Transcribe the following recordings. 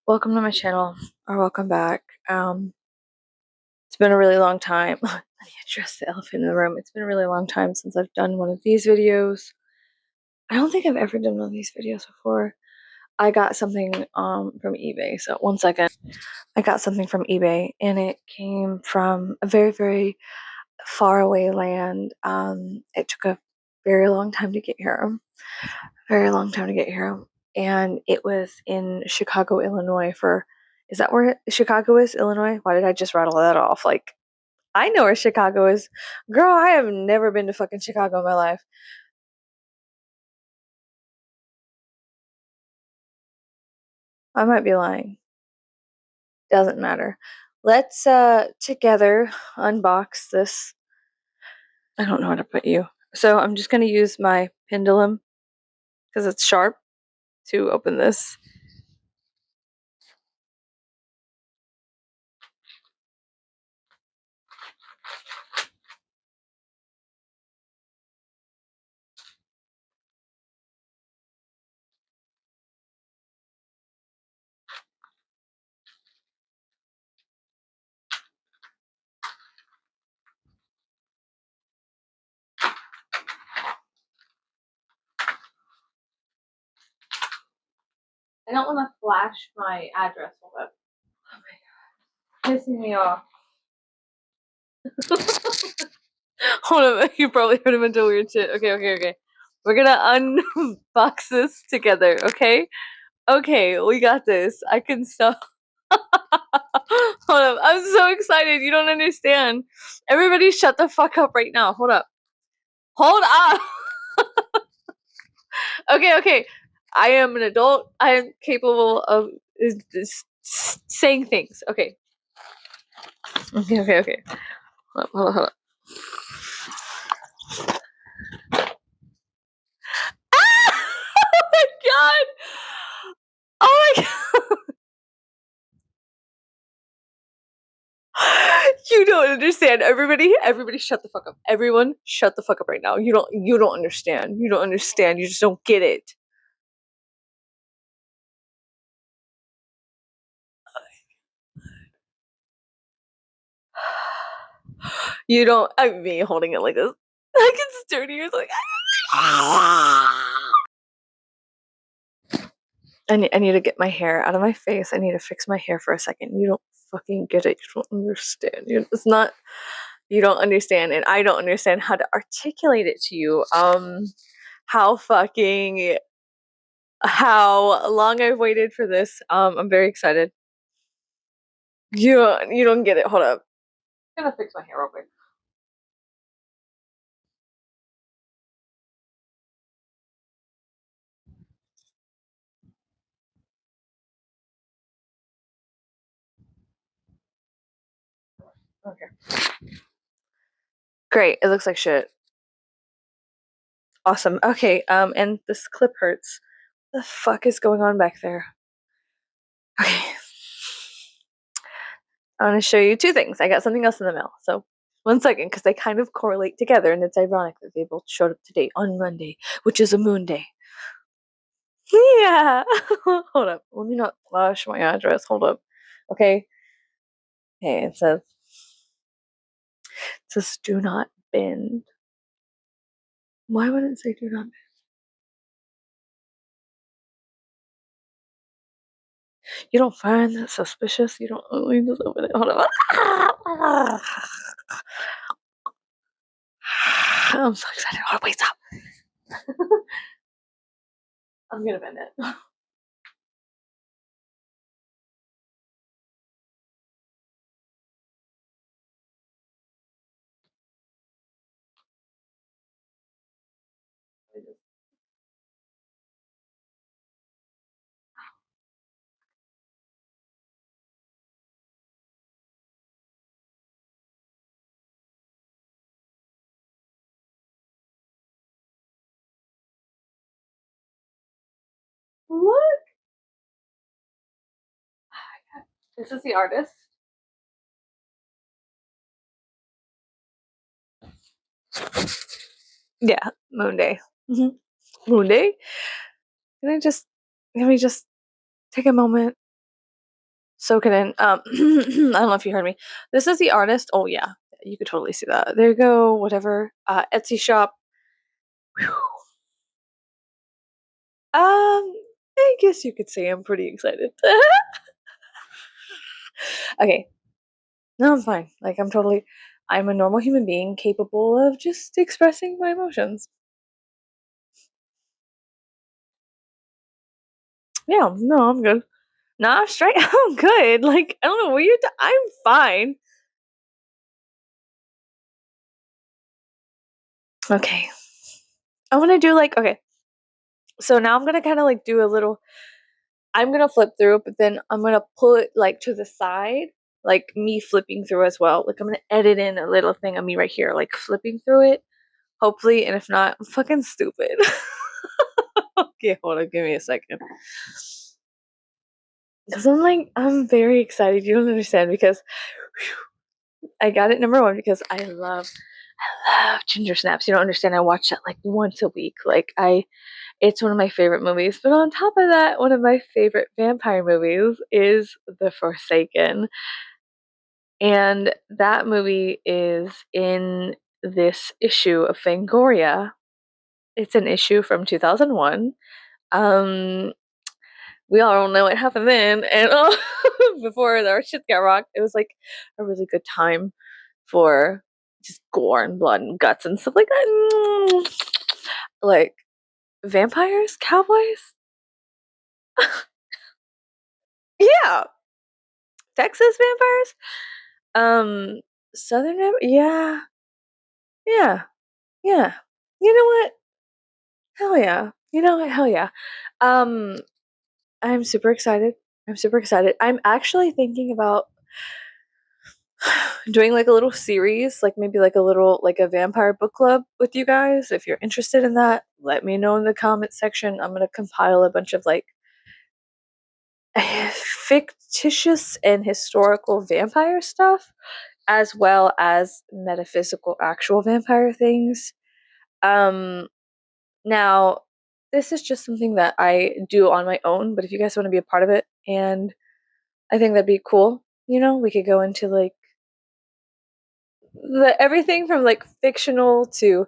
Welcome to my channel, or welcome back. It's been a really long time. Let me address the elephant in the room. It's been a really long time since I've done one of these videos. I don't think I've ever done one of these videos before. I got something from eBay. So one second. I got something from eBay, and it came from a very, very far away land. It took a very long time to get here. Very long time to get here. And it was in Chicago, Illinois is that where Chicago is, Illinois? Why did I just rattle that off? Like, I know where Chicago is. Girl, I have never been to fucking Chicago in my life. I might be lying. Doesn't matter. Let's together unbox this. I don't know how to put you. So I'm just gonna use my pendulum because it's sharp to open this. I don't want to flash my address. Hold up. Oh my god. Pissing me off. Hold up. You probably heard him into weird shit. Okay. We're gonna unbox this together, okay? Okay, we got this. I can stop. Hold up. I'm so excited. You don't understand. Everybody shut the fuck up right now. Hold up. Hold up. Okay. I am an adult. I am capable of saying things. Okay. Okay. Hold up. Ah! Oh my god! Oh my god! You don't understand. Everybody shut the fuck up. Everyone shut the fuck up right now. You don't understand. You don't understand. You just don't get it. You don't me holding it like this. Like it's dirty. It's like I need to get my hair out of my face. I need to fix my hair for a second. You don't fucking get it. You don't understand. It's not. You don't understand, and I don't understand how to articulate it to you. How fucking how long I've waited for this. I'm very excited. You don't get it. Hold up. I'm gonna fix my hair real quick. Okay. Great. It looks like shit. Awesome. Okay. And this clip hurts. What the fuck is going on back there? Okay. I want to show you two things. I got something else in the mail. So one second, because they kind of correlate together, and it's ironic that they both showed up today on Monday, which is a moon day. Yeah. Hold up. Let me not flash my address. Hold up. Okay. Okay. It says do not bend. Why would it say do not bend? You don't find that suspicious? You don't. Let me just open it. Hold on. I'm so excited. Hold on. Wait, stop. I'm gonna bend it. Look. This is the artist. Yeah, Moon Day. Moon Day. Can we just take a moment soak it in. I don't know if you heard me. This is the artist. Oh yeah, you could totally see that. There you go. Whatever. Etsy shop. Whew. I guess you could say I'm pretty excited. Okay. No, I'm fine. Like I'm a normal human being capable of just expressing my emotions. Yeah, no, I'm good. Nah, I'm straight. I'm good. Like, I don't know what I'm fine. Okay. I'm gonna do okay. So now I'm gonna kind of do a little. I'm gonna flip through, but then I'm gonna pull it to the side, like me flipping through as well. Like I'm gonna edit in a little thing of me right here, like flipping through it, hopefully. And if not, I'm fucking stupid. Okay, hold on, give me a second. Because I'm very excited. You don't understand because I got it number one because I love Ginger Snaps. You don't understand. I watch that once a week. It's one of my favorite movies. But on top of that, one of my favorite vampire movies is The Forsaken. And that movie is in this issue of Fangoria. It's an issue from 2001. Um, we all don't know what happened then, and before our shit got rocked, it was a really good time for just gore and blood and guts and stuff like that. Like vampires, cowboys, yeah, Texas vampires, Southern, yeah, yeah, yeah. You know what? Hell yeah. You know what? Hell yeah. Um, I'm super excited. I'm super excited. I'm actually thinking about doing a little series, maybe a little a vampire book club with you guys. If you're interested in that, let me know in the comment section. I'm gonna compile a bunch of fictitious and historical vampire stuff, as well as metaphysical actual vampire things. Um, Now, this is just something that I do on my own, but if you guys want to be a part of it, and I think that'd be cool, we could go into the everything from fictional to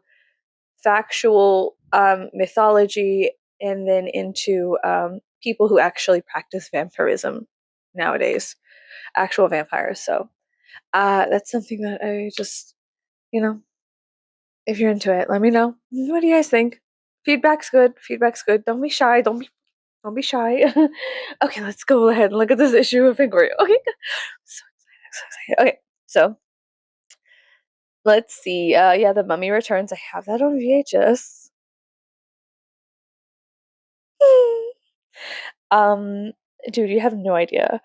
factual mythology, and then into people who actually practice vampirism nowadays, actual vampires. So that's something that I just, you know, if you're into it, let me know. What do you guys think? Feedback's good. Feedback's good. Don't be shy. Don't be shy. Okay, let's go ahead and look at this issue of Inquiry. Okay, so excited, so excited. Okay, so let's see. Yeah, The Mummy Returns. I have that on VHS. um, Dude, you have no idea.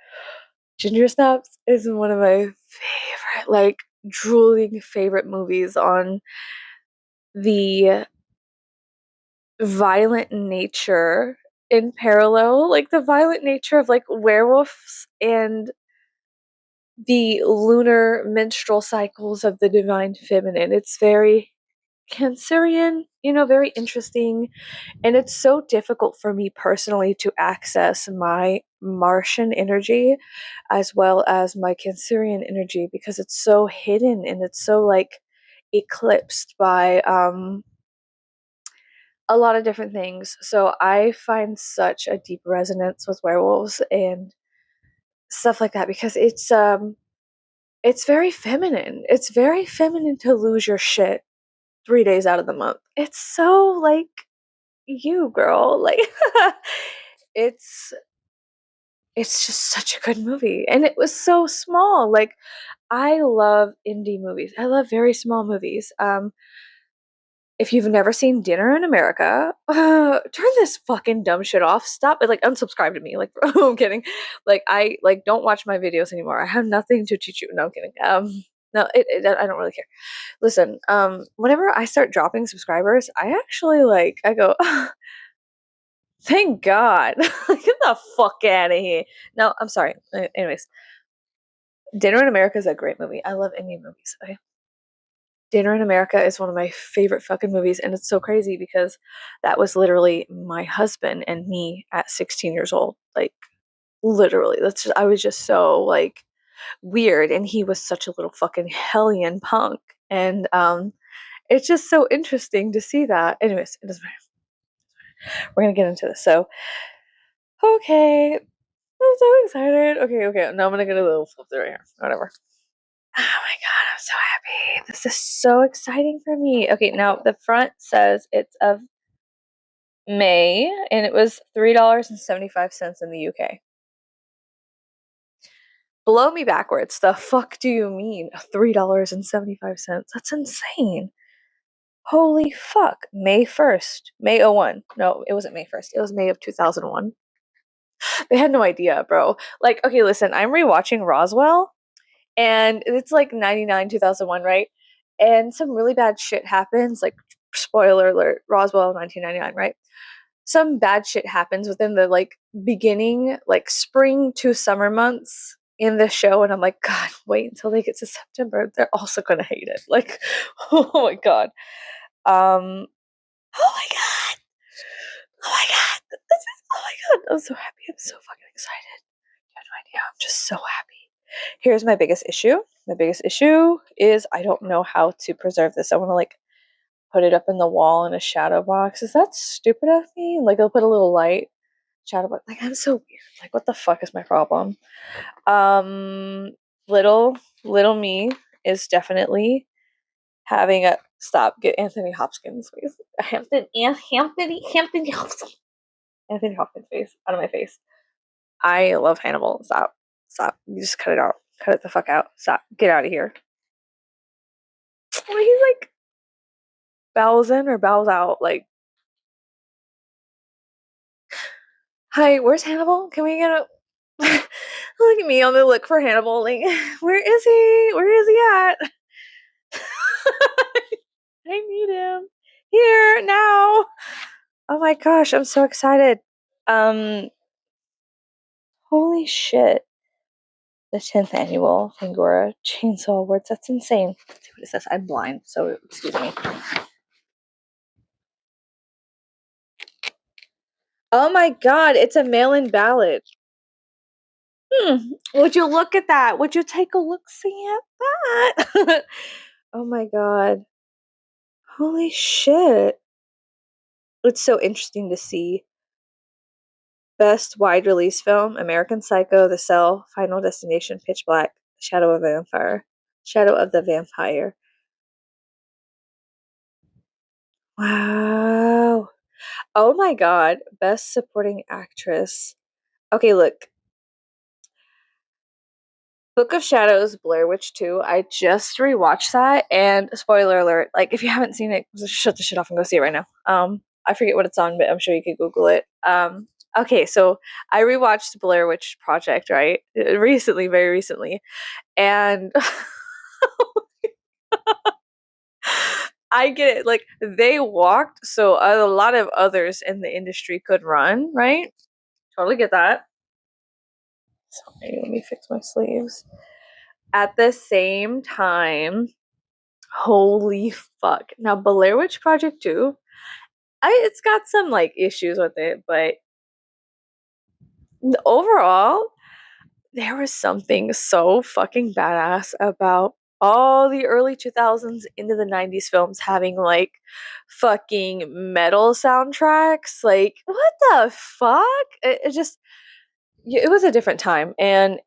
Ginger Snaps is one of my favorite, drooling favorite movies on the violent nature in parallel, the violent nature of werewolves and the lunar menstrual cycles of the divine feminine. It's very Cancerian, very interesting. And it's so difficult for me personally to access my Martian energy as well as my Cancerian energy because it's so hidden and it's so eclipsed by a lot of different things. So I find such a deep resonance with werewolves and stuff like that because it's very feminine. It's very feminine to lose your shit 3 days out of the month. It's so you, girl. It's it's just such a good movie. And it was so small. I love indie movies. I love very small movies. If you've never seen Dinner in America, turn this fucking dumb shit off. Stop it. Unsubscribe to me. I'm kidding. I don't watch my videos anymore. I have nothing to teach you. No, I'm kidding. No, I don't really care. Listen, whenever I start dropping subscribers, I actually I go, thank God. Get the fuck out of here. No, I'm sorry. Anyways, Dinner in America is a great movie. I love Indian movies. Okay? Dinner in America is one of my favorite fucking movies, and it's so crazy because that was literally my husband and me at 16 years old. Literally, I was just so like weird, and he was such a little fucking hellion punk, and it's just so interesting to see that. Anyways, it doesn't matter. We're gonna get into this. So, okay, I'm so excited. Okay, now I'm gonna get a little flip through right here. Whatever. Oh my god, I'm so happy. This is so exciting for me. Okay, now the front says it's of May, and it was $3.75 in the UK. Blow me backwards. The fuck do you mean $3.75? That's insane. Holy fuck. May 1st. May '01. No, it wasn't May 1st. It was May of 2001. They had no idea, bro. Like, okay, listen, I'm rewatching Roswell, and it's like 99, 2001, right? And some really bad shit happens. Like, spoiler alert, Roswell 1999, right? Some bad shit happens within the like beginning, like spring to summer months in the show, and I'm like, God, wait until they get to September. They're also gonna hate it. Like, oh my god. Oh my god. Oh my god. Oh my god. I'm so happy. I'm so fucking excited. You have no idea. I'm just so happy. Here's my biggest issue. My biggest issue is I don't know how to preserve this. I want to like put it up in the wall in a shadow box. Is that stupid of me? Like I'll put a little light shadow box. Like I'm so weird. Like what the fuck is my problem? Um little me is definitely having a stop. Get Anthony Hopkins face. Anthony Hopkins. Anthony Hopkins face out of my face. I love Hannibal. Stop. Stop. You just cut it out. Cut it the fuck out. Stop. Get out of here. Well, he's like bows in or bows out. Like, hi, where's Hannibal? Can we get a look at me on the look for Hannibal? Like, where is he? Where is he at? I need him here now. Oh my gosh, I'm so excited. Um, holy shit. The 10th annual Fangora Chainsaw Awards. That's insane. Let's see what it says. I'm blind, so excuse me. Oh my god, it's a mail-in ballot. Would you look at that? Would you take a look see at that? Oh my god. Holy shit. It's so interesting to see. Best wide release film: American Psycho, The Cell, Final Destination, Pitch Black, Shadow of a Vampire. Shadow of the Vampire. Wow. Oh my god. Best supporting actress. Okay, look. Book of Shadows, Blair Witch 2. I just rewatched that, and spoiler alert, like if you haven't seen it, just shut the shit off and go see it right now. I forget what it's on, but I'm sure you could Google it. Okay, so I rewatched Blair Witch Project, right? Recently, very recently. And I get it. Like they walked, so a lot of others in the industry could run, right? Totally get that. Sorry, let me fix my sleeves. At the same time, holy fuck. Now, Blair Witch Project 2, it's got some like issues with it, but overall, there was something so fucking badass about all the early 2000s into the 90s films having like fucking metal soundtracks. Like, what the fuck? It just, it was a different time. And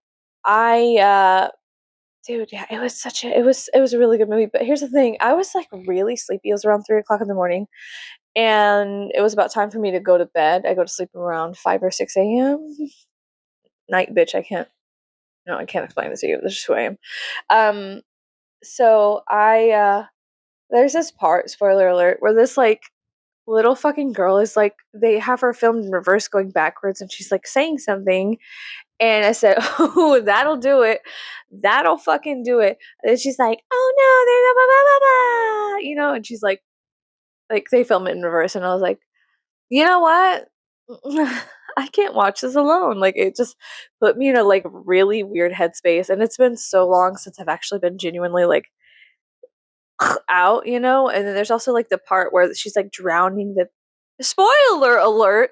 dude, yeah, it was a really good movie. But here's the thing, I was like really sleepy. It was around 3 o'clock in the morning, and it was about time for me to go to bed. I go to sleep around 5 or 6 a.m. Night bitch, I can't. No, I can't explain this to you. This is just who I am. So there's this part, spoiler alert, where this like little fucking girl is like, they have her filmed in reverse going backwards, and she's like saying something, and I said, oh, that'll do it. That'll fucking do it. And she's like, oh no, there's a blah, blah, blah, blah. You know, and she's like they film it in reverse. And I was like, you know what? I can't watch this alone. Like it just put me in a like really weird headspace. And it's been so long since I've actually been genuinely like out, you know? And then there's also like the part where she's like drowning the spoiler alert.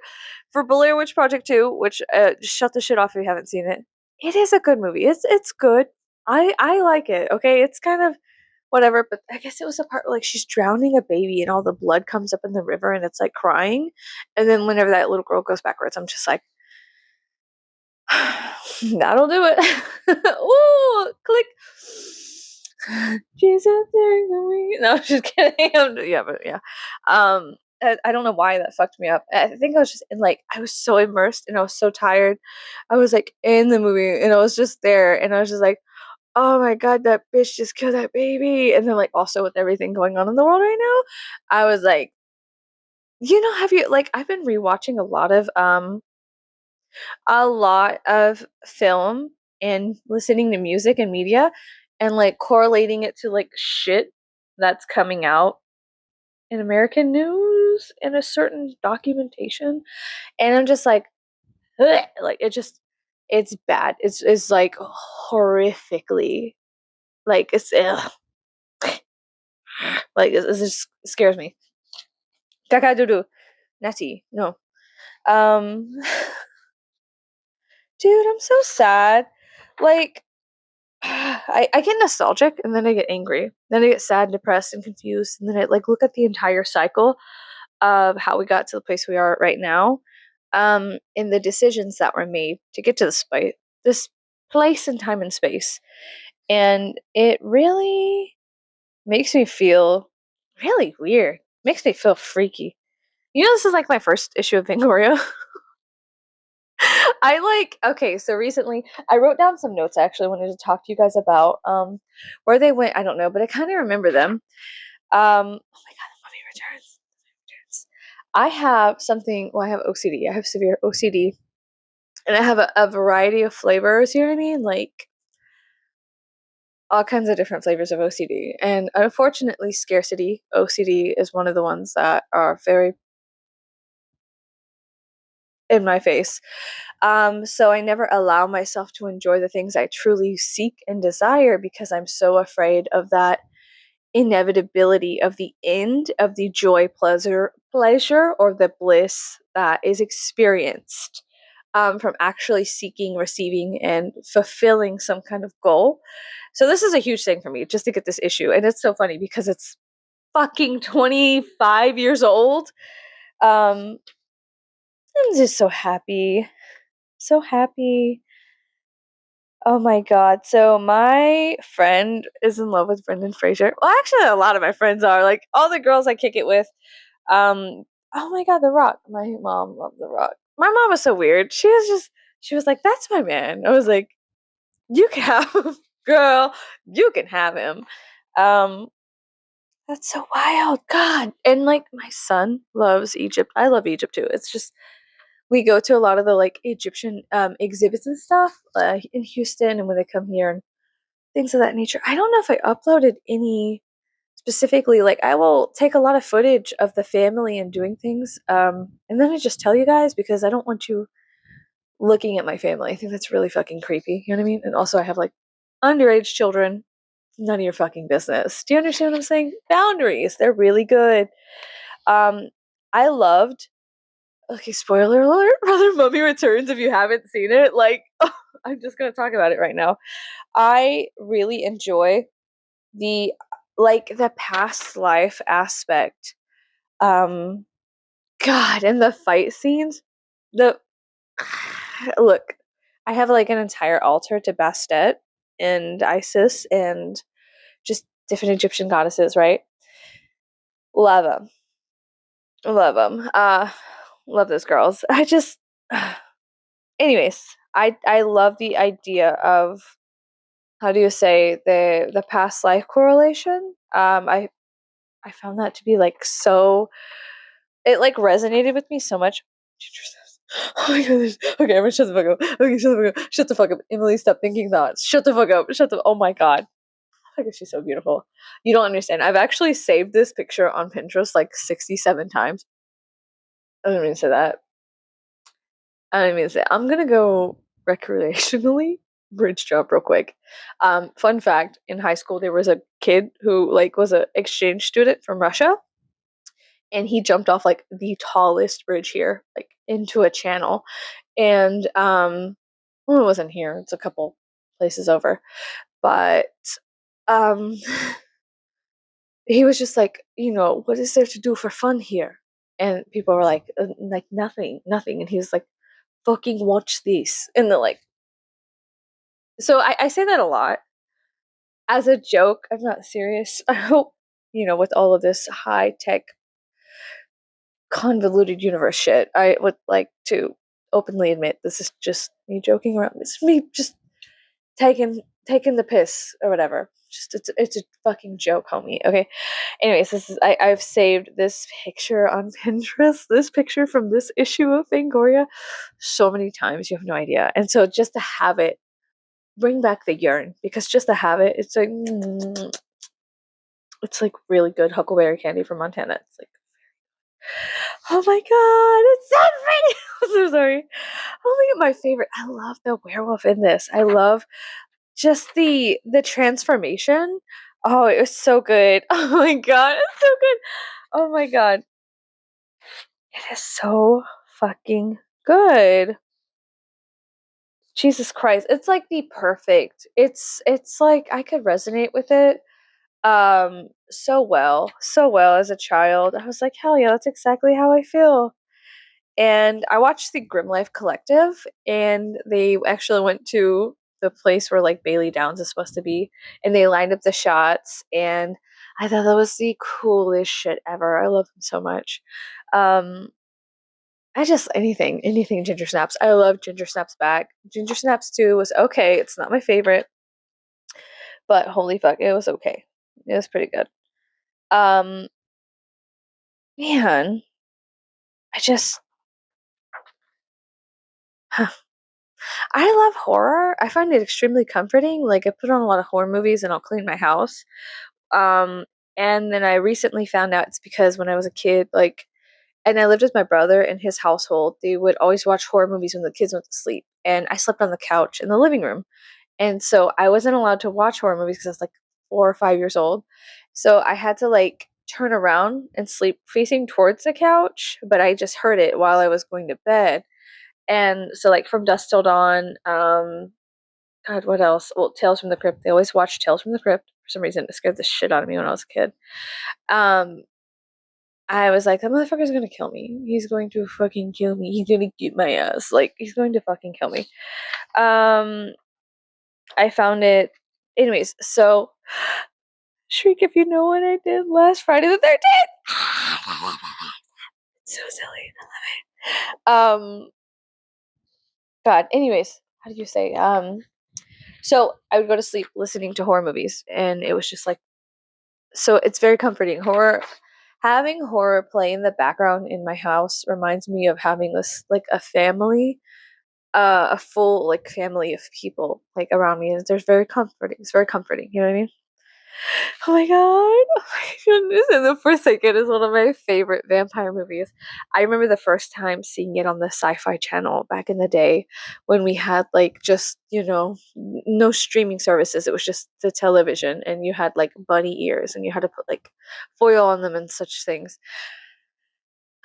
For Blair Witch Project 2, which shut the shit off if you haven't seen it. It is a good movie. It's good. I like it. Okay, it's kind of whatever, but I guess it was a part where, like, she's drowning a baby and all the blood comes up in the river and it's like crying, and then whenever that little girl goes backwards, I'm just like, that'll do it. Ooh, click. Jesus, no, I'm just kidding. Yeah, but yeah. I don't know why that fucked me up. I think I was just in, like, I was so immersed and I was so tired. I was like in the movie and I was just there and I was just like, oh my god, that bitch just killed that baby. And then, like, also with everything going on in the world right now, I was like, have you, like, I've been rewatching a lot of film and listening to music and media and, like, correlating it to, like, shit that's coming out in American news in a certain documentation. And I'm just like, ugh, like, it's bad. It's like horrifically, like, it's ugh, like it just scares me. Kakadudu. Natty. No. Um Dude, I'm so sad. Like, I get nostalgic and then I get angry. Then I get sad, depressed, and confused. And then I, like, look at the entire cycle of how we got to the place we are right now, and the decisions that were made to get to this place in time and space. And it really makes me feel really weird. Makes me feel freaky. This is like my first issue of Fangoria. Okay, so recently I wrote down some notes. I actually wanted to talk to you guys about where they went. I don't know, but I kind of remember them. Oh my god, the mummy returns. I have something. Well, I have OCD. I have severe OCD, and I have a variety of flavors. You know what I mean? Like, all kinds of different flavors of OCD. And unfortunately, scarcity OCD is one of the ones that are very in my face. So I never allow myself to enjoy the things I truly seek and desire because I'm so afraid of that inevitability of the end of the joy, pleasure, or the bliss that is experienced from actually seeking, receiving, and fulfilling some kind of goal. So this is a huge thing for me, just to get this issue. And it's so funny because it's fucking 25 years old. I'm just so happy. So happy. Oh my god. So my friend is in love with Brendan Fraser. Well, actually a lot of my friends are. Like, all the girls I kick it with. Oh my god, The Rock. My mom loved The Rock. My mom was so weird. She was like, "That's my man." I was like, "You can have him, girl. You can have him." Um that's so wild. God. And, like, my son loves Egypt. I love Egypt too. It's just we go to a lot of the, like, Egyptian exhibits and stuff in Houston, and when they come here and things of that nature. I don't know if I uploaded any specifically. Like, I will take a lot of footage of the family and doing things, and then I just tell you guys because I don't want you looking at my family. I think that's really fucking creepy. You know what I mean? And also, I have, like, underage children. None of your fucking business. Do you understand what I'm saying? Boundaries. They're really good. Um, I loved. Okay, spoiler alert. Brother Mummy Returns. If you haven't seen it, like, I'm just gonna talk about it right now. I really enjoy the the past life aspect. Um, God, and the fight scenes. The look, I have, like, an entire altar to Bastet and Isis and just different Egyptian goddesses, right? Love them, love them. Love those girls. I just, anyways, I love the idea of, how do you say, the past life correlation. I found that to be, like, so, it, like, resonated with me so much. Oh my goodness. Okay, I'm gonna shut the fuck up. Okay, shut the fuck up. Shut the fuck up. Emily, stop thinking thoughts. Shut the fuck up. Oh my god. Look, she's so beautiful. You don't understand. I've actually saved this picture on Pinterest like 67 times. I don't mean to say that. I don't mean to say I'm gonna go recreationally bridge jump real quick. Fun fact, in high school there was a kid who, like, was an exchange student from Russia, and he jumped off like the tallest bridge here, like into a channel. And well, it wasn't here, it's a couple places over. But um he was just like, what is there to do for fun here? And people were like nothing, nothing. And he was like, fucking watch these. And they're like, so I say that a lot as a joke. I'm not serious. I hope, with all of this high tech, convoluted universe shit, I would like to openly admit this is just me joking around. It's me just taking the piss or whatever. Just it's a fucking joke, homie. Okay. Anyways, I've saved this picture on Pinterest. This picture from this issue of Fangoria so many times, you have no idea. And so just to have it bring back the yearn, because just to have it, it's like really good huckleberry candy from Montana. It's like, oh my god, it's so pretty. I'm so sorry. Oh my god, my favorite. I love the werewolf in this. I love just the transformation. Oh, it was so good. Oh my god, it's so good. Oh my god. It is so fucking good. Jesus Christ. It's like the perfect. It's like I could resonate with it so well as a child. I was like, hell yeah, that's exactly how I feel. And I watched the Grim Life Collective, and they actually went to the place where like Bailey Downs is supposed to be, and they lined up the shots, and I thought that was the coolest shit ever. I love them so much. Um, I just anything Ginger Snaps. I love Ginger Snaps back. Ginger Snaps 2 was okay. It's not my favorite, but holy fuck, it was okay. It was pretty good. Um, man, I just I love horror. I find it extremely comforting. Like I put on a lot of horror movies and I'll clean my house. Um, and then I recently found out it's because when I was a kid, like, and I lived with my brother in his household, they would always watch horror movies when the kids went to sleep. And I slept on the couch in the living room. And so I wasn't allowed to watch horror movies because I was like 4 or 5 years old. So I had to like turn around and sleep facing towards the couch, but I just heard it while I was going to bed. And so like from Dusk Till Dawn, God, what else? Well, Tales from the Crypt. They always watch Tales from the Crypt. For some reason, it scared the shit out of me when I was a kid. Um, I was like, that motherfucker's gonna kill me. He's going to fucking kill me. He's gonna get my ass. Like, he's going to fucking kill me. Um, I found it. Anyways, so Shriek, if you know what I did last Friday the 13th. So silly. God. Anyways, how did you say? So I would go to sleep listening to horror movies, and it was just like, so it's very comforting. Having horror play in the background in my house reminds me of having this like a family, a full like family of people like around me, and there's very comforting. It's very comforting. You know what I mean? Oh my god! Oh my goodness! And The Forsaken is one of my favorite vampire movies. I remember the first time seeing it on the Sci-Fi Channel back in the day when we had like just no streaming services. It was just the television, and you had like bunny ears, and you had to put like foil on them and such things.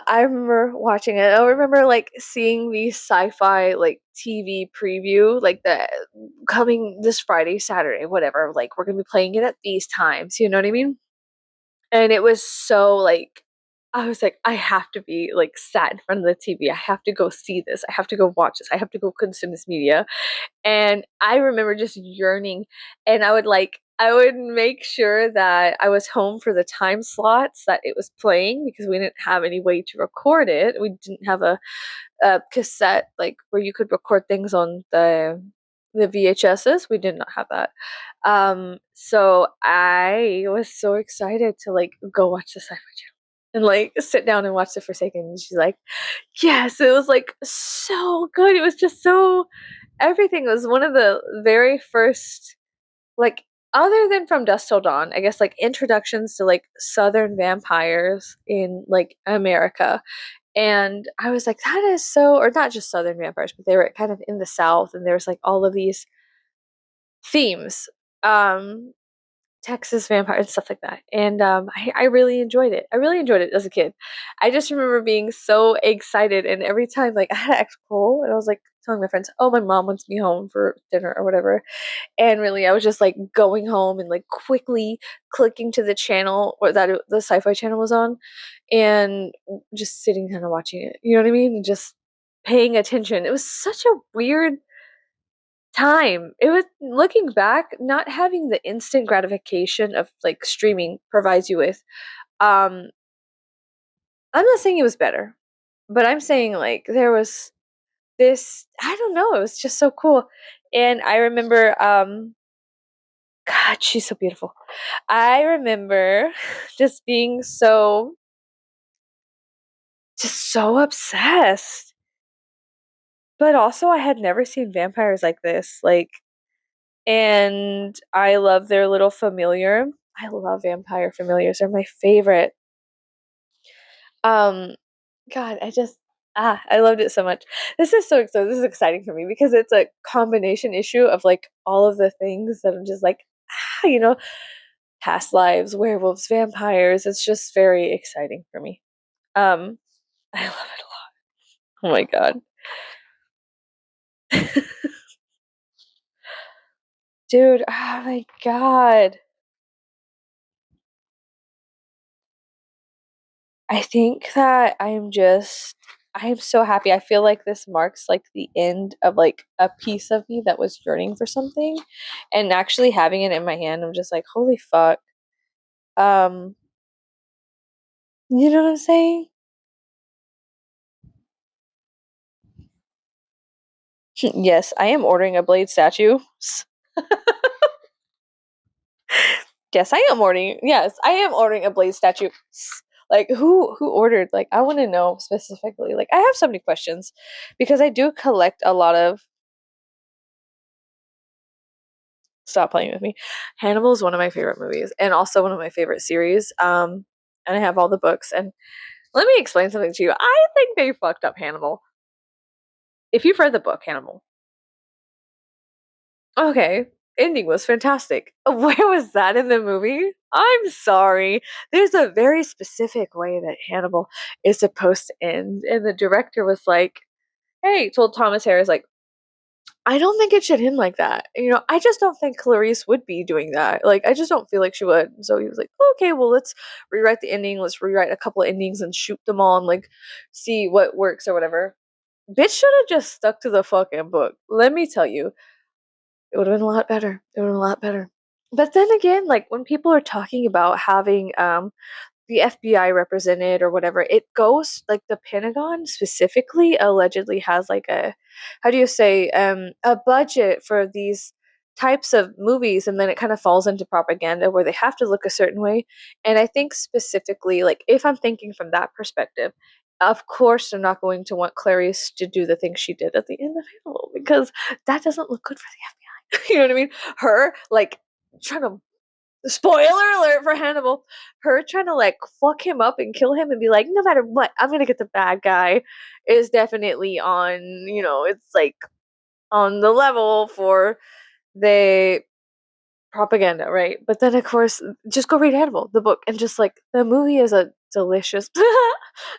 I remember watching it. I remember like seeing the sci-fi like TV preview, like the coming this Friday, Saturday, whatever. Like we're gonna be playing it at these times. You know what I mean? And it was so like I was like, I have to be like sat in front of the TV. I have to go see this. I have to go watch this. I have to go consume this media. And I remember just yearning, and I would make sure that I was home for the time slots that it was playing because we didn't have any way to record it. We didn't have a cassette like where you could record things on the VHSs. We did not have that. So I was so excited to like go watch the Sci-Fi Channel and like sit down and watch The Forsaken. And she's like, yes, it was like so good. It was just so everything was one of the very first like other than From Dusk Till Dawn, I guess like introductions to like southern vampires in like America. And I was like, that is so, or not just southern vampires, but they were kind of in the South, and there was like all of these themes. Um, Texas Vampire and stuff like that. And I really enjoyed it. I really enjoyed it as a kid. I just remember being so excited, and every time like I had to act cool, and I was like telling my friends, "Oh, my mom wants me home for dinner or whatever." And really, I was just like going home and like quickly clicking to the channel or that the Sci-Fi channel was on, and just sitting kind of watching it. You know what I mean? And just paying attention. It was such a weird time. It was looking back, not having the instant gratification of like streaming provides you with. Um, I'm not saying it was better, but I'm saying like there was this. I don't know. It was just so cool, and I remember. God, she's so beautiful. I remember just being just so obsessed. But also, I had never seen vampires like this. Like, and I love their little familiar. I love vampire familiars. They're my favorite. Um, God, I loved it so much. This is exciting for me because it's a combination issue of like all of the things that I'm just like, you know, past lives, werewolves, vampires. It's just very exciting for me. Um, I love it a lot. Oh my god. Dude, oh my god. I think that I am so happy. I feel like this marks like the end of like a piece of me that was yearning for something, and actually having it in my hand, I'm just like, holy fuck. Um, you know what I'm saying? Yes, I am ordering a blade statue. Yes, I am ordering. Yes, I am ordering a blade statue. Like who ordered? Like I want to know specifically. Like I have so many questions because I do collect a lot of. Stop playing with me. Hannibal is one of my favorite movies and also one of my favorite series. And I have all the books. And let me explain something to you. I think they fucked up Hannibal. If you've read the book Hannibal, okay, ending was fantastic. Where was that in the movie? I'm sorry. There's a very specific way that Hannibal is supposed to end, and the director was like, "Hey," told Thomas Harris like, I don't think it should end like that. You know, I just don't think Clarice would be doing that. Like, I just don't feel like she would. So he was like, okay, well, let's rewrite the ending. Let's rewrite a couple of endings and shoot them all and like see what works or whatever. Bitch should have just stuck to the fucking book. Let me tell you, it would have been a lot better. It would have been a lot better. But then again, like when people are talking about having the FBI represented or whatever, it goes like the Pentagon specifically allegedly has like a how do you say a budget for these types of movies, and then it kind of falls into propaganda where they have to look a certain way. And I think specifically like if I'm thinking from that perspective, of course they're not going to want Clarice to do the thing she did at the end of Hannibal because that doesn't look good for the FBI. You know what I mean? Her like trying to spoiler alert for Hannibal. Her trying to like fuck him up and kill him and be like, no matter what, I'm gonna get the bad guy is definitely on, you know, it's like on the level for the propaganda, right? But then of course, just go read Hannibal, the book, and just like the movie is a delicious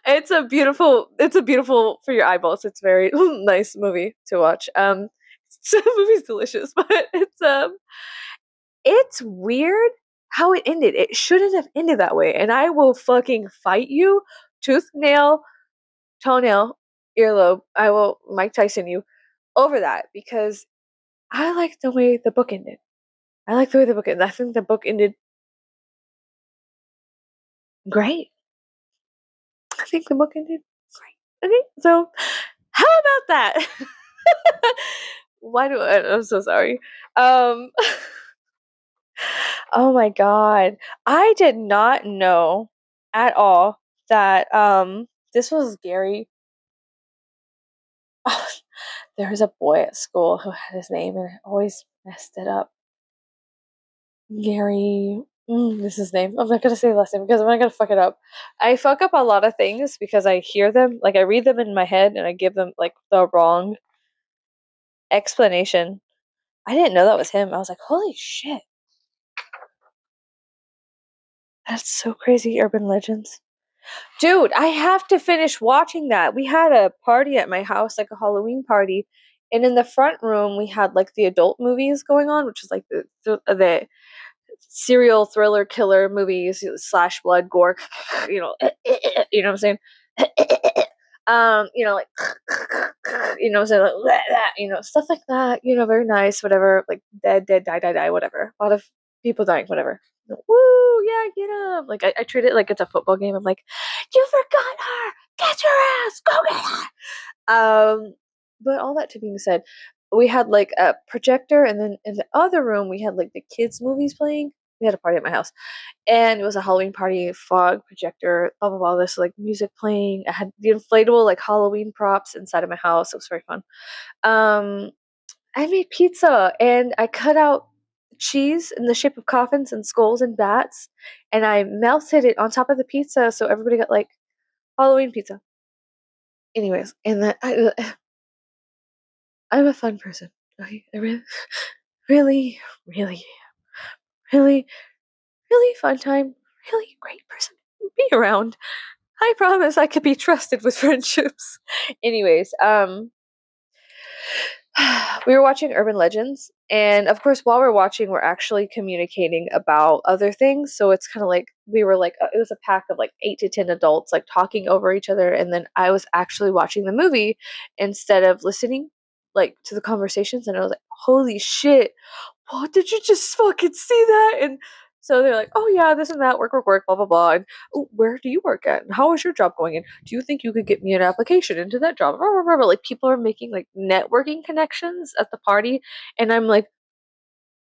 it's a beautiful for your eyeballs. It's very nice movie to watch. So the movie's delicious, but it's weird how it ended. It shouldn't have ended that way. And I will fucking fight you tooth, nail, toenail, earlobe. I will Mike Tyson you over that because I like the way the book ended. I like the way the book ended. I think the book ended great. I think the book ended great. Okay, so how about that? I'm so sorry. Um, oh my god. I did not know at all that this was Gary. There was a boy at school who had his name and I always messed it up. Gary. This is his name. I'm not gonna say the last name because I'm not gonna fuck it up. I fuck up a lot of things because I hear them, like I read them in my head and I give them like the wrong explanation. I didn't know that was him. I was like, holy shit. That's so crazy, urban legends. Dude, I have to finish watching that. We had a party at my house, like a Halloween party, and in the front room we had like the adult movies going on, which is like the serial thriller killer movies slash blood gore, you know, you know what I'm saying? You know, like, you know, so like, you know, stuff like that, you know, very nice, whatever, like dead, dead, die, die, die, whatever. A lot of people dying, whatever. Woo, yeah, get up. Like, I treat it like it's a football game. I'm like, you forgot her. Get your ass. Go get her. But all that to being said, we had like a projector, and then in the other room we had like the kids' movies playing. We had a party at my house, and it was a Halloween party, fog projector, blah blah blah. This like music playing. I had the inflatable like Halloween props inside of my house. It was very fun. Um, I made pizza and I cut out cheese in the shape of coffins and skulls and bats, and I melted it on top of the pizza, so everybody got like Halloween pizza. Anyways, and then I'm a fun person. I really, really, really, really, really fun time. Really great person to be around. I promise I could be trusted with friendships. Anyways, we were watching Urban Legends, and of course, while we're watching, we're actually communicating about other things. So it's kind of like we were like, it was a pack of like 8 to 10 adults, like talking over each other, and then I was actually watching the movie instead of listening, like to the conversations, and I was like, holy shit, what did you just fucking see that? And so they're like, oh yeah, this and that, work, work, work, blah, blah, blah. And oh, where do you work at? And how is your job going? And do you think you could get me an application into that job? Blah, blah, blah, blah. Like people are making like networking connections at the party. And I'm like,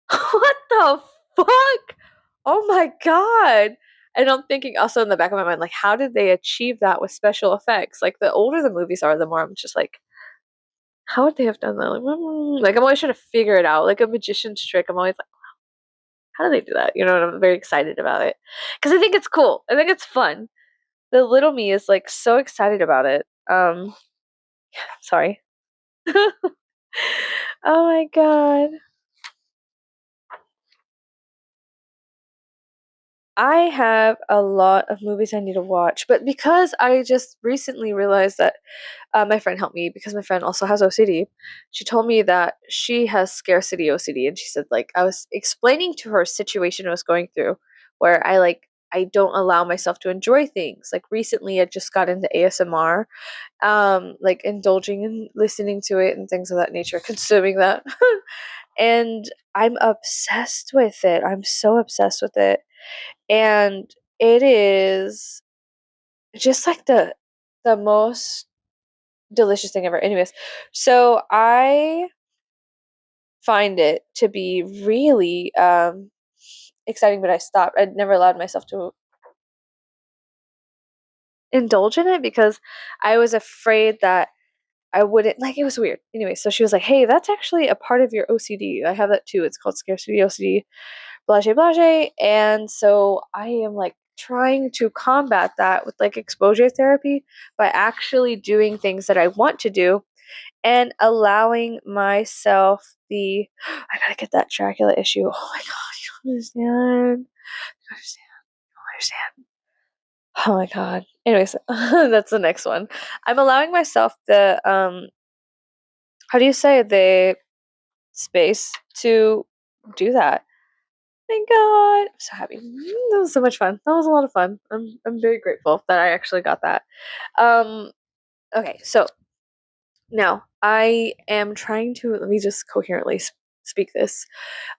what the fuck? Oh my God. And I'm thinking also in the back of my mind, like, how did they achieve that with special effects? Like the older the movies are, the more I'm just like, how would they have done that? Like I'm always trying to figure it out. Like a magician's trick. I'm always like, how do they do that? You know, and I'm very excited about it because I think it's cool. I think it's fun. The little me is like so excited about it. Sorry. Oh my God. I have a lot of movies I need to watch, but because I just recently realized that my friend helped me because my friend also has OCD. She told me that she has scarcity OCD, and she said like I was explaining to her a situation I was going through where I don't allow myself to enjoy things. Like recently, I just got into ASMR, like indulging in listening to it and things of that nature, consuming that, and I'm obsessed with it. I'm so obsessed with it, and it is just like the most delicious thing ever. Anyways, so I find it to be really exciting, but I stopped. I never allowed myself to indulge in it because I was afraid that I wouldn't like it was weird. Anyway, so she was like, "Hey, that's actually a part of your OCD. I have that too. It's called scarcity OCD, blase blase." And so I am like trying to combat that with like exposure therapy by actually doing things that I want to do and allowing myself the I gotta get that Dracula issue. Oh my god, you don't understand. You understand. You don't understand. Oh my god. Anyways, that's the next one. I'm allowing myself the how do you say the space to do that. Thank God. I'm so happy. That was so much fun. That was a lot of fun. I'm very grateful that I actually got that. Um okay, so now I am trying to let me just coherently speak this.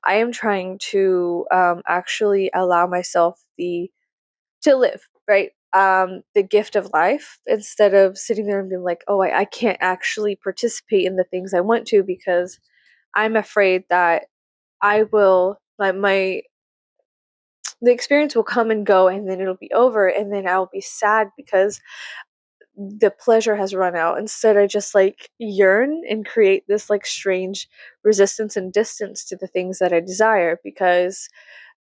I am trying to actually allow myself the to live, right? The gift of life instead of sitting there and being like, oh, I can't actually participate in the things I want to because I'm afraid that I will my the experience will come and go and then it'll be over and then I'll be sad because the pleasure has run out. Instead, I just like yearn and create this like strange resistance and distance to the things that I desire because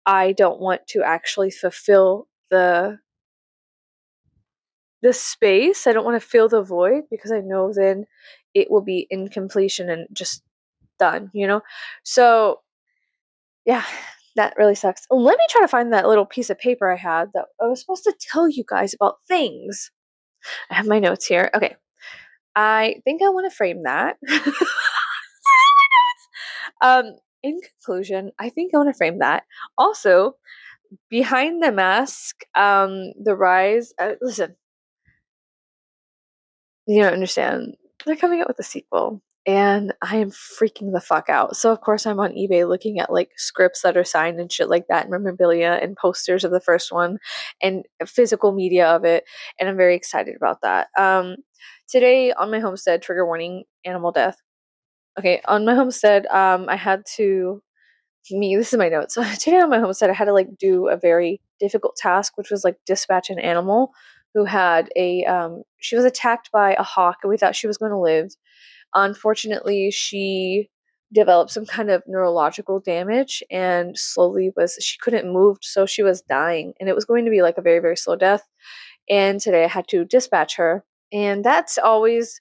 I don't want to actually fulfill the space. I don't want to fill the void because I know then it will be incompletion and just done, you know? So, yeah, that really sucks. Let me try to find that little piece of paper I had that I was supposed to tell you guys about things. I have my notes here. Okay. I think I want to frame that. In conclusion, I think I want to frame that. Also, behind the mask, the rise. Listen, you don't understand. They're coming out with a sequel, and I am freaking the fuck out. So of course I'm on eBay looking at like scripts that are signed and shit like that, and memorabilia and posters of the first one, and physical media of it, and I'm very excited about that. Today on my homestead, trigger warning, animal death. Okay, on my homestead, I had to this is my notes. So today on my homestead, I had to like do a very difficult task, which was like dispatch an animal who had she was attacked by a hawk, and we thought she was going to live. Unfortunately, she developed some kind of neurological damage and she couldn't move, so she was dying, and it was going to be like a very, very slow death. And today I had to dispatch her, and that's always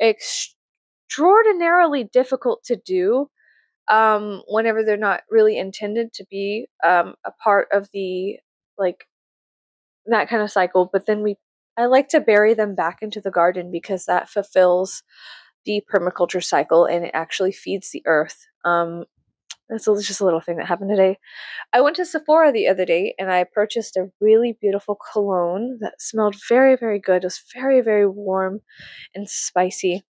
extraordinarily difficult to do whenever they're not really intended to be a part of the like that kind of cycle. But then I like to bury them back into the garden because that fulfills the permaculture cycle and it actually feeds the earth. That's just a little thing that happened today. I went to Sephora the other day and I purchased a really beautiful cologne that smelled very, very good. It was very, very warm and spicy.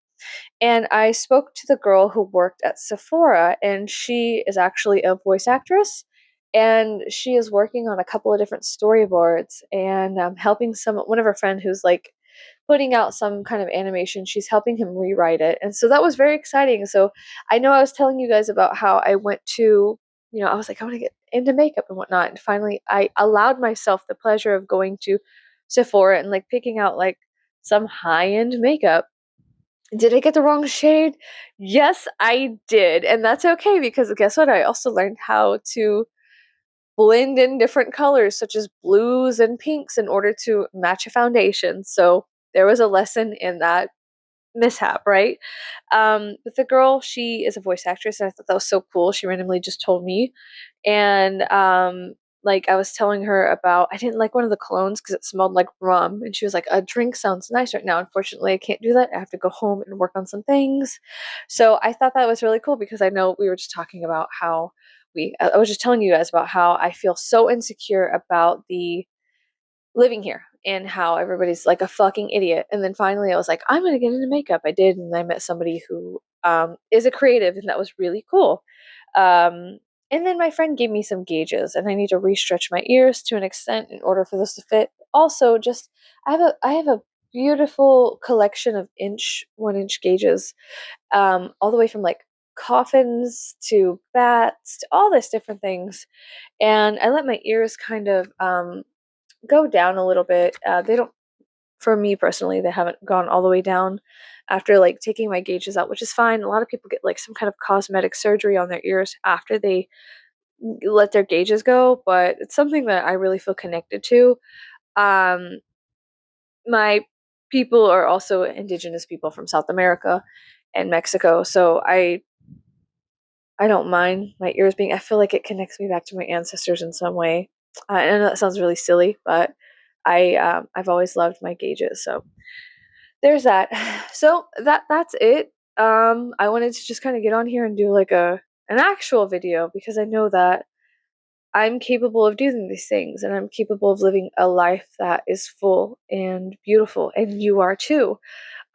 And I spoke to the girl who worked at Sephora, and she is actually a voice actress. And she is working on a couple of different storyboards and helping one of her friend who's like putting out some kind of animation. She's helping him rewrite it. And so that was very exciting. So I know I was telling you guys about how I went to, I was like, I want to get into makeup and whatnot. And finally, I allowed myself the pleasure of going to Sephora and like picking out like some high end makeup. Did I get the wrong shade? Yes, I did. And that's okay because guess what? I also learned how to blend in different colors, such as blues and pinks, in order to match a foundation. So there was a lesson in that mishap, right? But the girl, she is a voice actress, and I thought that was so cool. She randomly just told me, and like I was telling her about, I didn't like one of the colognes because it smelled like rum, and she was like, "A drink sounds nice right now. Unfortunately, I can't do that. I have to go home and work on some things." So I thought that was really cool because I know we were just talking about how I was just telling you guys about how I feel so insecure about the living here and how everybody's like a fucking idiot. And then finally I was like, I'm gonna get into makeup. I did, and I met somebody who is a creative, and that was really cool. And then my friend gave me some gauges, and I need to restretch my ears to an extent in order for this to fit. Also, just I have a beautiful collection of 1 inch gauges, all the way from like coffins to bats to all this different things. And I let my ears kind of go down a little bit. They don't, for me personally, they haven't gone all the way down after like taking my gauges out, which is fine. A lot of people get like some kind of cosmetic surgery on their ears after they let their gauges go, but it's something that I really feel connected to. Um, my people are also indigenous people from South America and Mexico, so I don't mind my ears being. I feel like it connects me back to my ancestors in some way. I know that sounds really silly, but I've always loved my gauges. So there's that. So that's it. I wanted to just kind of get on here and do like an actual video because I know that I'm capable of doing these things and I'm capable of living a life that is full and beautiful, and you are too.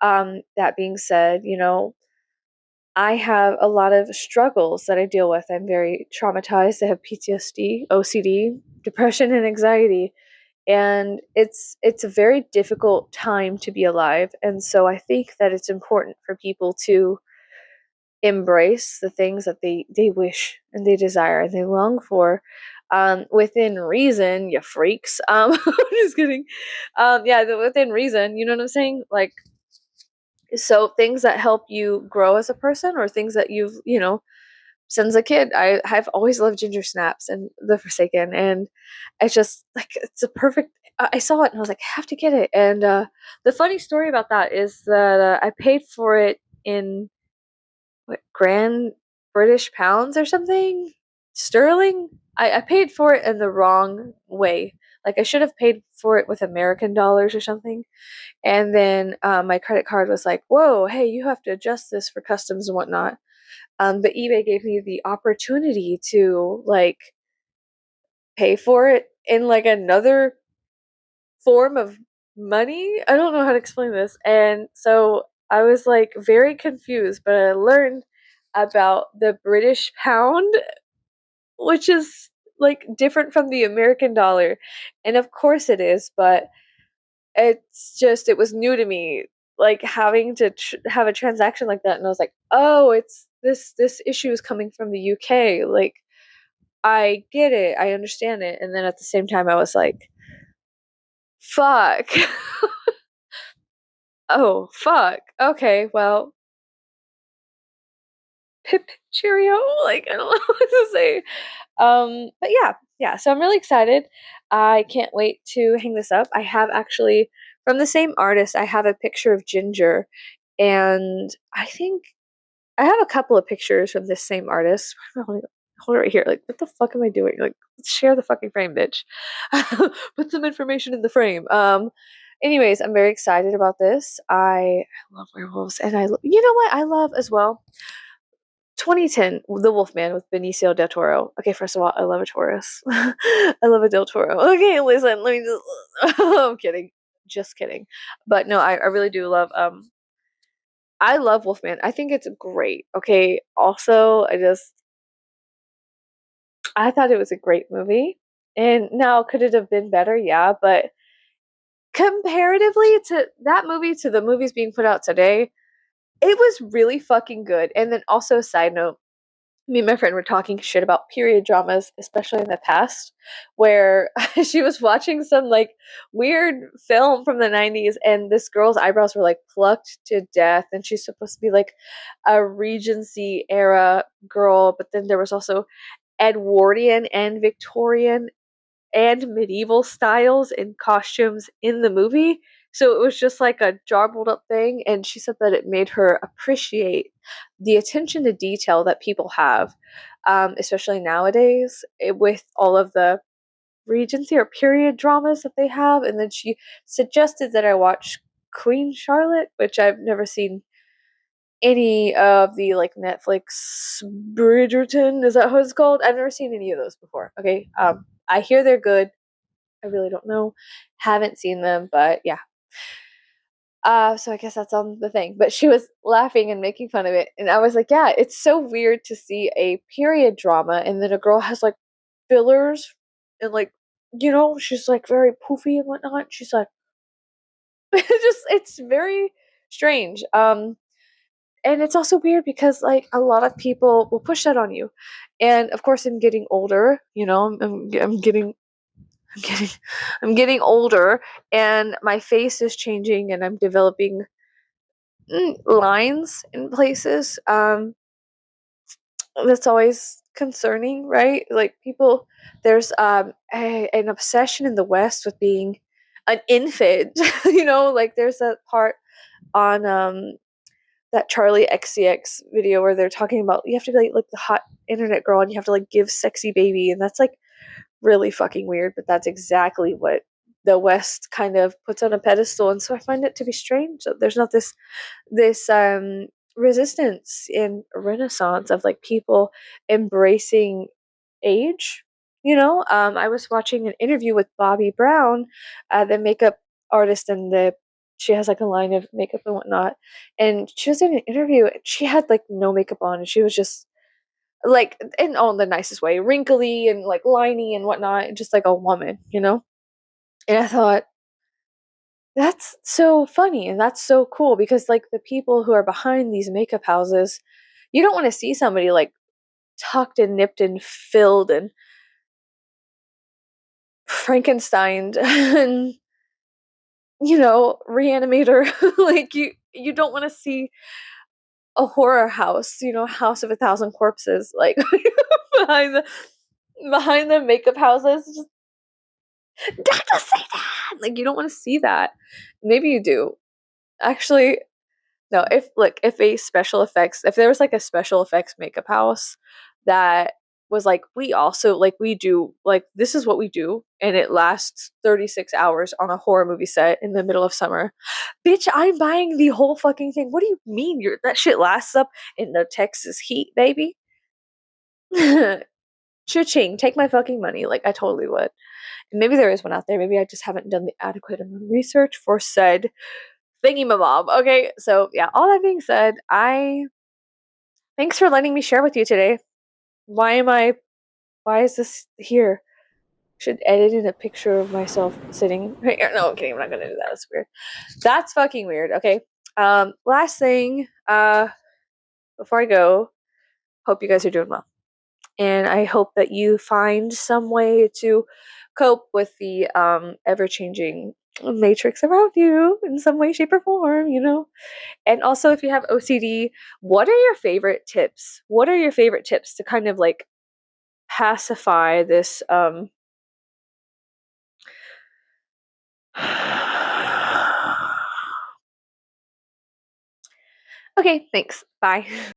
That being said, I have a lot of struggles that I deal with. I'm very traumatized. I have PTSD, OCD, depression, and anxiety. And it's a very difficult time to be alive. And so I think that it's important for people to embrace the things that they wish and they desire and they long for. Within reason, you freaks. Just kidding. Yeah, within reason, you know what I'm saying? Like, so things that help you grow as a person, or things that you've, since a kid. I've always loved ginger snaps and the Forsaken, and it's just like it's a perfect. I saw it and I was like, I have to get it. And the funny story about that is that I paid for it in what, Grand British pounds or something, sterling. I paid for it in the wrong way. Like I should have paid for it with American dollars or something. And then my credit card was like, "Whoa, hey, you have to adjust this for customs and whatnot." But eBay gave me the opportunity to like pay for it in like another form of money. I don't know how to explain this. And so I was like very confused, but I learned about the British pound, which is like different from the American dollar. And of course it is, but it's just it was new to me like having to have a transaction like that, and I was like, "Oh, it's this issue is coming from the UK." Like I get it. I understand it. And then at the same time I was like, "Fuck." Oh, fuck. Okay, well, pip cheerio. Like I don't know what to say. But yeah, yeah. So I'm really excited. I can't wait to hang this up. I have actually from the same artist. I have a picture of Ginger, and I think I have a couple of pictures from this same artist. Hold it right here. Like, what the fuck am I doing? Like, share the fucking frame, bitch. Put some information in the frame. Anyways, I'm very excited about this. I love werewolves, and you know what I love as well. 2010, The Wolfman with Benicio del Toro. Okay, first of all, I love a Taurus. I love a del Toro. Okay, listen, let me just. I'm kidding, just kidding. But no, I really do love. I love Wolfman. I think it's great. Okay. Also, I thought it was a great movie. And now, could it have been better? Yeah, but comparatively to that movie to the movies being put out today, it was really fucking good. And then also, side note, me and my friend were talking shit about period dramas, especially in the past, where she was watching some like weird film from the 90s, and this girl's eyebrows were like plucked to death, and she's supposed to be like a Regency era girl, but then there was also Edwardian and Victorian and medieval styles and costumes in the movie. So it was just like a jarbled up thing. And she said that it made her appreciate the attention to detail that people have, especially nowadays with all of the Regency or period dramas that they have. And then she suggested that I watch Queen Charlotte, which I've never seen any of the like Netflix Bridgerton. Is that what it's called? I've never seen any of those before. Okay. I hear they're good. I really don't know. Haven't seen them, but yeah. So I guess that's on the thing. But she was laughing and making fun of it, and I was like, yeah, it's so weird to see a period drama, and then a girl has like fillers, and like, she's like very poofy and whatnot. She's like, it's very strange. And it's also weird because like a lot of people will push that on you, and of course, I'm getting older. I'm getting I'm getting older, and my face is changing, and I'm developing lines in places. That's always concerning, right? Like people, there's an obsession in the West with being an infant. Like there's that part on that Charlie XCX video where they're talking about you have to be like the hot internet girl, and you have to like give sexy baby, and that's like really fucking weird, but that's exactly what the West kind of puts on a pedestal. And so I find it to be strange that there's not this resistance in renaissance of like people embracing age. I was watching an interview with Bobby Brown, the makeup artist, and the she has like a line of makeup and whatnot, and she was in an interview and she had like no makeup on, and she was just like in all the nicest way, wrinkly and like liney and whatnot, and just like a woman. And I thought that's so funny and that's so cool because like the people who are behind these makeup houses, you don't want to see somebody like tucked and nipped and filled and Frankensteined and reanimator. Like you don't want to see a horror house, house of a thousand corpses, like behind the makeup houses. Just don't say that. Like you don't want to see that. Maybe you do. Actually, no. If there was like a special effects makeup house that was like, we also like we do like this is what we do, and it lasts 36 hours on a horror movie set in the middle of summer. Bitch, I'm buying the whole fucking thing. What do you mean that shit lasts up in the Texas heat, baby? Cha-ching, take my fucking money. Like, I totally would. And maybe there is one out there. Maybe I just haven't done the adequate amount of research for said thingy my mom. Okay, so yeah, all that being said, thanks for letting me share with you today. Why is this here? Should edit in a picture of myself sitting right here. No, I'm kidding. I'm not gonna do that. That's weird. That's fucking weird. Okay. Last thing, before I go, hope you guys are doing well. And I hope that you find some way to cope with the ever changing matrix around you in some way, shape, or form, you know? And also, if you have OCD, what are your favorite tips? What are your favorite tips to kind of like pacify this? Okay, thanks. Bye.